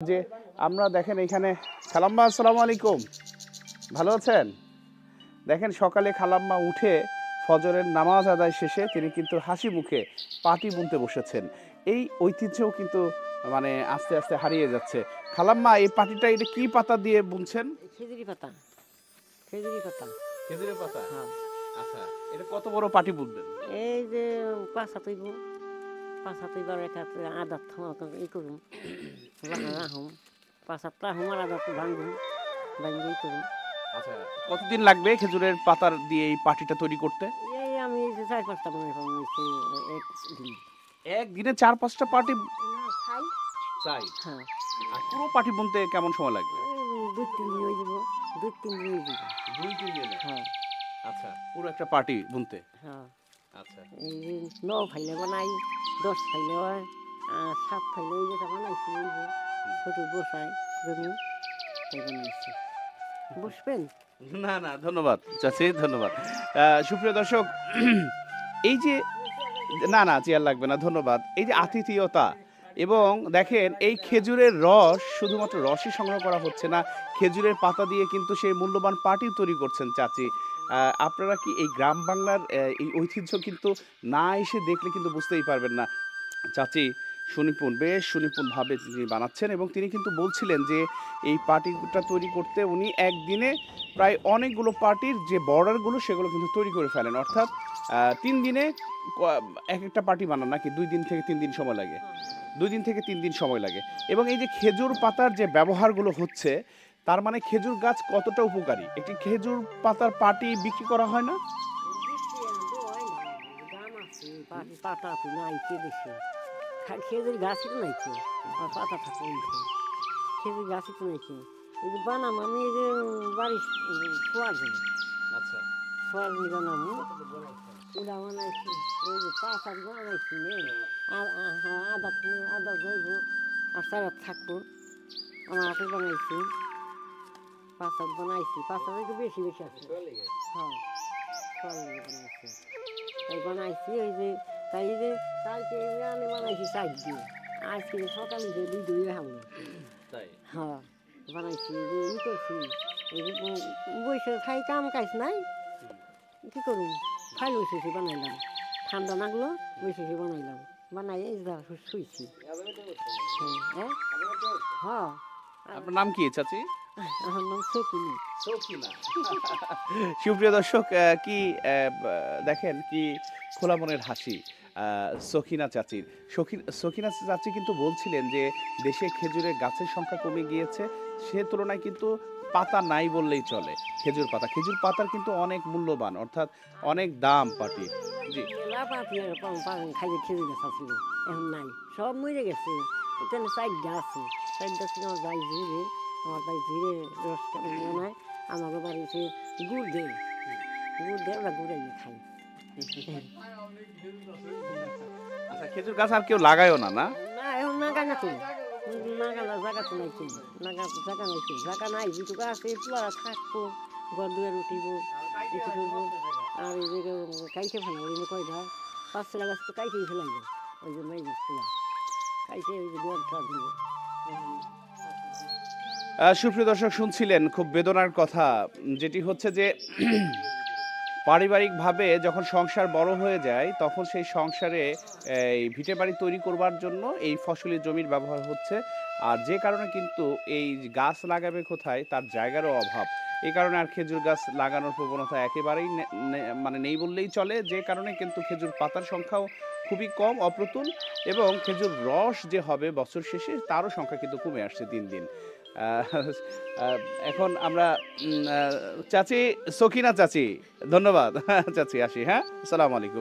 যে আমরা দেখেন এখানে খালাম্মা আসসালামু আলাইকুম, ভালো আছেন? দেখেন সকালে খালাম্মা উঠে ফজরের নামাজ আদায় শেষে তিনি কিন্তু হাসি মুখে পাটি বুনতে বসেছেন। এই ঐতিহ্যও কিন্তু মানে আস্তে আস্তে হারিয়ে যাচ্ছে। খালাম্মা এই পাটিটা এটা কি পাতা দিয়ে বুনছেন? খেজুরি পাতা, খেজুরি পাতা। খেজুরের পাতা। হ্যাঁ, আচ্ছা, এটা কত বড় পাটি বুনবেন? এই যে পাঁচা তৈব, পাঁচা তৈবার একটা আদাত ই করুন, রাহুম, পাঁচা রাহুম আর আদাত ভাঙুন, ভাঙ্গি করুন। আচ্ছা, কতদিন লাগবে খেজুরের পাতার দিয়ে এই পাটিটা তৈরি করতে? এই আমি এই যে 4-5টা মনে করেন একদিন। একদিনে 4-5টা পাটি না খাই। চাই? হ্যাঁ, আর পুরো পাটি বুনতে কেমন সময় লাগবে? 2-3 দিন হয়ে যাব, 2-3 দিন হয়ে যাব। 2-3 দিনে? হ্যাঁ, আচ্ছা, পুরো একটা পার্টি বুনতে। হ্যাঁ। আচ্ছা। এই যে 9 ফাইলে বানাই, 10 ফাইলে হয়, 7 ফাইলে এই যেটা বানাইছি এই যে ছোট বসাই জমি তাই বানাইছি। বসবেন? না, না, ধন্যবাদ চাচি, ধন্যবাদ। সুপ্রিয় দর্শক, এই যে না, না, চেয়ার লাগবে না, ধন্যবাদ। এই যে আতিথেয়তা এবং দেখেন এই খেজুরের রস শুধুমাত্র রসই সংগ্রহ করা হচ্ছে না, খেজুরের পাতা দিয়ে কিন্তু সেই মূল্যবান পাটিও তৈরি করছেন চাচি। আপনারা কি এই গ্রাম বাংলার এই ঐতিহ্য কিন্তু না এসে দেখলে কিন্তু বুঝতেই পারবেন না। চাচি সুনিপুণ, বেশ সুনিপুণভাবে তিনি বানাচ্ছেন এবং তিনি কিন্তু বলছিলেন যে এই পার্টিটা তৈরি করতে উনি একদিনে প্রায় অনেকগুলো পার্টির যে বর্ডারগুলো সেগুলো কিন্তু তৈরি করে ফেলেন। অর্থাৎ ৩ দিনে এক একটা পার্টি বানান নাকি ২ দিন থেকে ৩ দিন সময় লাগে? ২ দিন থেকে ৩ দিন সময় লাগে এবং এই যে খেজুর পাতার যে ব্যবহারগুলো হচ্ছে, তার মানে খেজুর গাছ কতটা উপকারী। একটি খেজুর পাতার পার্টি বিক্রি করা হয় না? পাতা তো নাইছে বেশি, খেজুর গাছই তো নাইছে আর পাতা থাকে খেজুর গাছই তো নাইছে। এই যে বানাম আমি এই যে বাড়ির শোয়ার জন্য, আচ্ছা। শোয়ার জন্য বানাবো ওরা বানাইছি, ওই যে পাতা বানাইছি আর আদা আদা যাইব আর সারা থাকবো আমার হাতে বানাইছি, পাতা বানাইছি, পাতা একটু বেশি বেশি আছে। হ্যাঁ, ফল বানাইছি, তাই বানাইছি ওই যে তাই যে কালকে আমি বানাইছি 4 দিয়ে, আজকে সকালে যে 2 দিয়ে হামলো। তাই? হ্যাঁ, বানাইছি এই যে ই করছি, এই যে বসে খাই কাম কাজ নাই, কী করুন ফাইল বসেছি বানাইলাম, ঠান্ডা লাগলো বসেছি বানাইলাম, বানাই এই যা শুইছি। হ্যাঁ, হ্যাঁ। আপনার নাম কি চাচি? আমার নাম সকিনি। সখিনা। সুপ্রিয় দর্শক, কি দেখেন কি খোলা মনের হাসি সখিনা চাচির। সখিনা চাচি কিন্তু বলছিলেন যে দেশে খেজুরের গাছের সংখ্যা কমে গিয়েছে, সে তুলনায় কিন্তু পাতা নাই বললেই চলে। খেজুর পাতার কিন্তু অনেক মূল্যবান, অর্থাৎ অনেক দাম পাটি। জি। খাইয়ে খেয়ে গেছে আসলে, এখন নাই, সব মরে গেছে। এখানে 4টা আছে, 4টা ছিল আমার ভাই ঝুড়ে, আমার ভাই ঝুড়ে রস বানায়, আমাকে বাড়িতে গুড় দেয়, গুড় দেয় ওরা গুড়াইয়ে খাই। আচ্ছা, খেজুর গাছ আর কেউ লাগায়ও না, না? না এখন নাগা না তো, নাগা না, জায়গা তো নাই, কিনবো নাগা, জায়গা নাই, জায়গা নাই, যেটুকু আছে তোরা থাকবো, ঘর দুয়ার উঠিব, কিছু করবো। আর এই যে কাইটে ফেলা ওই কয়টা 5 গাছ তো কাইটেই ফেলাইব, ওই যে মেয়ে খোলা কাইটে ওই যে গোয়ার ঠার দিব। সুপ্রিয় দর্শক, শুনছিলেন খুব বেদনার কথা, যেটি হচ্ছে যে পারিবারিকভাবে যখন সংসার বড় হয়ে যায় তখন সেই সংসারে এই ভিটে বাড়ি তৈরি করবার জন্য এই ফসলি জমির ব্যবহার হচ্ছে। আর যে কারণে কিন্তু এই গাছ লাগাবে কোথায় তার জায়গারও অভাব, এই কারণে আর খেজুর গাছ লাগানোর প্রবণতা একেবারেই মানে নেই বললেই চলে। যে কারণে কিন্তু খেজুর পাতার সংখ্যাও খুবই কম, অপ্রতুল, এবং খেজুর রস যে হবে বছর শেষে তারও সংখ্যা কিন্তু কমে আসছে দিন দিন। আহ, আহ, এখন আমরা চাচি সখিনা চাচি, ধন্যবাদ। চাচি আসি, হ্যাঁ, আসসালামু আলাইকুম।